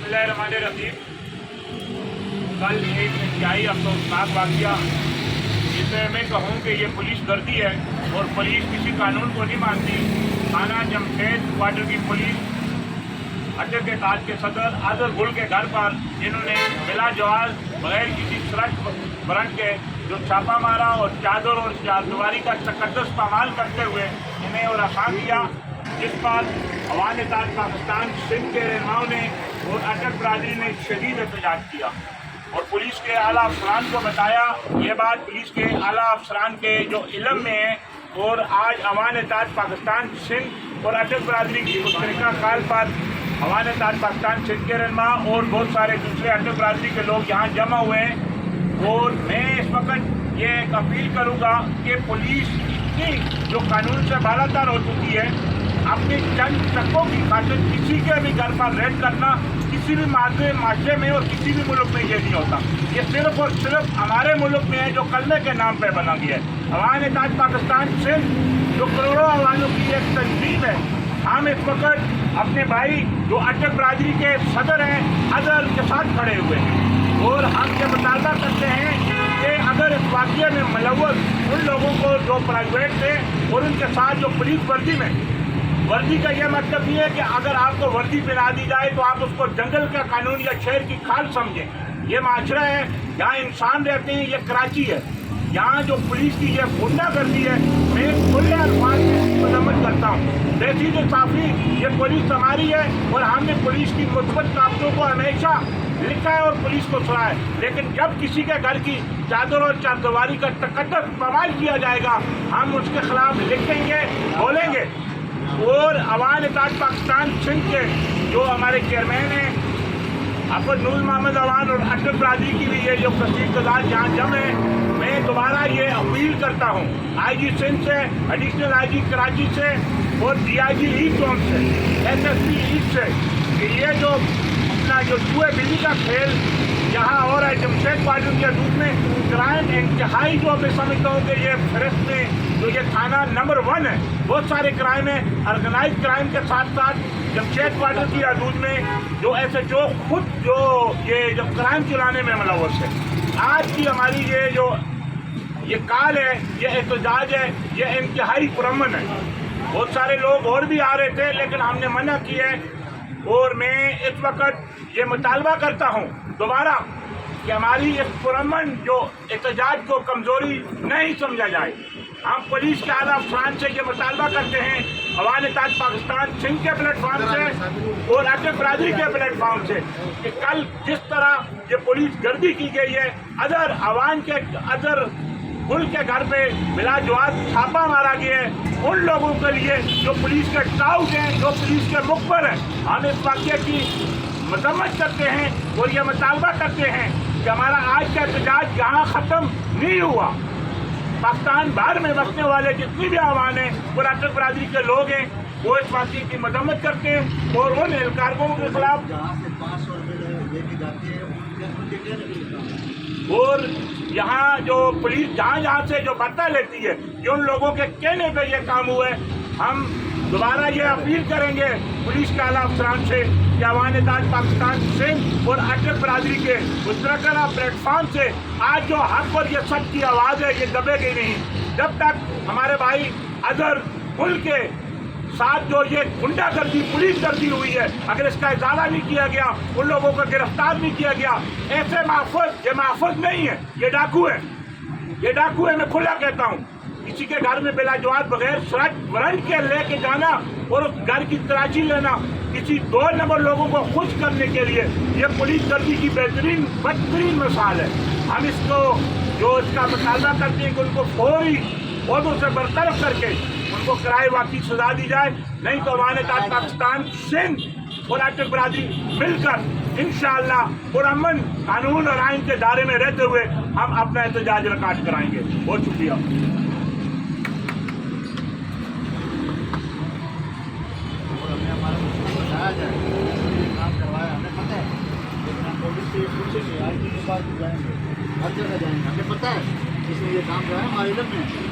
बिस्मिल्लाहिर्रहमानिर्रहीम। कल एक इंतहाई अफसोसनाक वाक़या, जिसे मैं कहूँ कि ये पुलिस गर्दी है और पुलिस किसी कानून को नहीं मानती। थाना जमशेद क्वार्टर की पुलिस अड्डे के ताज के सदर आदर गुल के घर पर जिन्होंने बिला जवाज बगैर किसी शर्त वारंट के जो छापा मारा और चादर और चारदीवारी का तकद्दुस पामाल करते हुए इन्हें और आसान किया, जिस पर अवान ताज पाकिस्तान सिंध के रहनुमाओं ने और अटक बरादरी ने शदीद एहतजाज किया और पुलिस के आला अफसरान को बताया। ये बात पुलिस के आला अफसरान के जो इल्म में है और आज अवान ताज पाकिस्तान सिंध और अटक बरादरी की मुश्तरका कॉल पर अवान ताज पाकिस्तान सिंध के रहनुमा और बहुत सारे दूसरे अटक बरादरी के लोग यहाँ जमा हुए हैं। और मैं इस वक्त ये एक अपील करूँगा कि पुलिस इतनी जो कानून से बालातर हो चुकी है, अपने चंद शकों की खातिर किसी के भी घर पर रेड करना किसी भी माशरे में और किसी भी मुल्क में ये नहीं होता। ये सिर्फ और सिर्फ हमारे मुल्क में है जो कलमे के नाम पे बना गया है। अवान ताज पाकिस्तान सिंध जो करोड़ों अवानों की एक तंजीम है, हम इस वक्त अपने भाई जो अटक बरादरी के सदर हैं अजहर के साथ खड़े हुए हैं और हम ये मुतालबा करते हैं कि अगर इस वाक़े में मुलव्वस उन लोगों को जो प्राइवेट थे और उनके साथ जो पुलिस वर्दी का यह मतलब नहीं है कि अगर आपको वर्दी पहना दी जाए तो आप उसको जंगल का कानून या शहर की खाल समझें। ये माशरा है, यहाँ इंसान रहते हैं, ये कराची है। यहाँ जो पुलिस की ये गुंडागर्दी है, मैं खुले अल्फाज में मजम्मत करता हूँ। तहसील साफी ये पुलिस हमारी है और हमने पुलिस की मुस्बत कामों को हमेशा लिखा है और पुलिस को सुना है, लेकिन जब किसी के घर की चादर और चारदीवारी का तकद्दुस पामाल किया जाएगा, हम उसके खिलाफ लिखेंगे, बोलेंगे। और अवान ताज पाकिस्तान सिंध के जो हमारे चेयरमैन हैं अफर नूर मोहम्मद अवान और अटक बरादरी की भी ये जो कसीर तादाद यहाँ जम है, मैं दोबारा ये अपील करता हूँ IG सिंध से, एडिशनल IG कराची से और DIG ईस्ट जोन से, SSP ईस्ट से कि ये जो अपना जो जुए बिल्ली का खेल यहाँ और है जमशेद क्वार्टर के रूप में क्राइम इंतहाई जो मैं समझता हूँ कि ये फहरिस्त में जो ये थाना नंबर 1 है। बहुत सारे क्राइम है, ऑर्गेनाइज क्राइम के साथ साथ जमशेद क्वार्टर की हदूद में जो SHO खुद जो ये जब क्राइम चलाने में मुलव्वस है। आज की हमारी ये काल है, ये एहतजाज है, ये इंतहाई पुरअमन है। बहुत सारे लोग और भी आ रहे थे लेकिन हमने मना किया है और मैं इस वक्त ये मुतालबा करता हूँ दोबारा कि हमारी इस पुरअमन जो एहतजाज को कमज़ोरी नहीं समझा जाए। हम पुलिस के आला अफसरान से ये मुतालबा करते हैं अवान ताज पाकिस्तान सिंध के प्लेटफॉर्म से और अटक बरादरी के प्लेटफॉर्म से कि कल जिस तरह ये पुलिस गर्दी की गई है, अजहर गुल के घर पे बिला जवाब छापा मारा गया है, उन लोगों के लिए जो पुलिस के टाउट हैं, जो पुलिस के मुखबर हैं, हम इस वाक़े की मजम्मत करते हैं और ये मुतालबा करते हैं कि हमारा आज का एहतजाज यहाँ ख़त्म नहीं हुआ। पाकिस्तान बाहर में बसने वाले जितनी भी आवाम हैं और अटक बरादरी के लोग हैं, वो इस वाक़े की मजम्मत करते हैं और उन एहलकारों के खिलाफ और यहाँ जो पुलिस जहाँ से जो बदला लेती है, ये उन लोगों के कहने पे ये काम हुआ है। हम दोबारा ये अपील करेंगे पुलिस के आला अफसरान से कि अवान ताज पाकिस्तान सिंध और अटक बरादरी के मुश्तरका प्लेटफॉर्म से आज जो हक और ये सच की आवाज़ है, ये दबेगी नहीं जब तक हमारे भाई अजहर गुल के साथ जो ये गुंडागर्दी पुलिस गर्दी हुई है, अगर इसका इजाला नहीं किया गया, उन लोगों को गिरफ्तार नहीं किया गया, ऐसे महफूज नहीं है, ये डाकू है, ये डाकू है। मैं खुला कहता हूँ, किसी के घर में बिला जवाब बगैर शर्त वारंट के लेके जाना और उस घर की तलाशी लेना किसी 2 नंबर लोगों को खुश करने के लिए, ये पुलिस गर्दी की बदतरीन मिसाल है। हम इसको जो इसका मुतालबा करते हैं कि उनको फौरी औहदों से बरतरफ करके उनको किराए वाक़ई सजा दी जाए, नहीं तो अवान ताज पाकिस्तान सिंध और अटक बरादरी मिलकर इंशाअल्लाह पुरअमन कानून और आइन के दायरे में रहते हुए हम अपना एहतजाज रिकॉर्ड कराएंगे। बहुत शुक्रिया। हर जगह जाएंगे, हमें पता है इसलिए ये काम जो है हमारे इल्म में है।